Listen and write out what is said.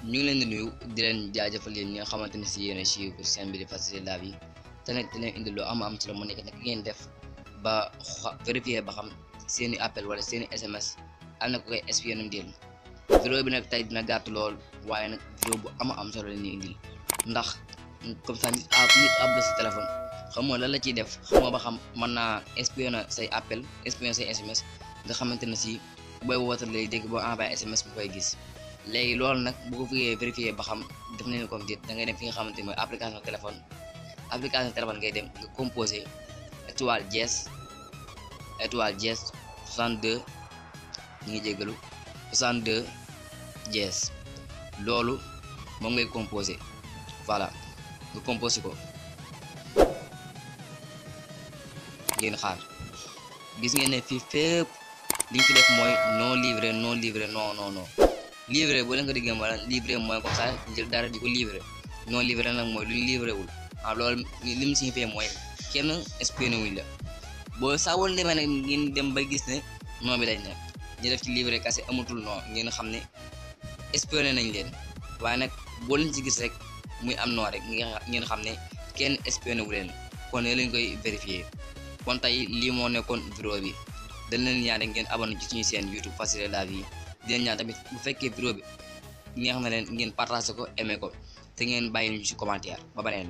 ñu ngi leen di nuyu di leen jaajëfal yéen ñi nga xamante ni si yéen a suivre seen bi di faciliter la vie te nag di leen indi lu am solo mu nekk nag ngeen def ba vérifier ba xam seeni appel wala seeni SMS am na ko koy espionné ndéel vidéo bi nag tey dina gàtt lool waaye nag vidéo bu am solo la ñuy indil ndax comme ça nit àbb sa téléphone xam nga lan la ciy def xam nga ba xam mën naa espionné say appel espionné say SMS nga xamante ne si booy woote lay dégg boo envoyé SMS bu koy gis. léegi loolu nag bu ko vérifier ba xam def nañu ko déet da ngay dem fi nga xamante ni mooy application téléphone ngay dem nga composé étoile dièse 62 ñu ngi jéggalu 62 dièse loolu moom ngay composé voilà nga composé ko ngeen xaar gis ngeen ne fii fépp li ñu ci def mooy non livré non livré boo leen ko déggee mooy livré mooy comme ça jël dara di ko livré non livré nag mooy lu ñu livré wul loolu li mu signifie mooy kenn espionné wuñ la boo saa wala demee nag ngeen dem ba gis ne non bi dañ ne ñu def ci livré kase amatul non ngeen xam ne espionné nañ leen waaye nag boo leen ci gis rek muy am non rek ngeen xam ne kenn espionné wu leen kon ne lañ koy vérifier kon tey lii moo nekkoon vidéo bi dañ leen ñaan rek ngeen abonné ci suñu chaîne YouTube Faciliter la vie di leen ñaan tamit bu fekkee vidéo bi neex na leen ngeen partagé ko aimé ko te ngeen bàyyi ñu ci commentaire ba beneen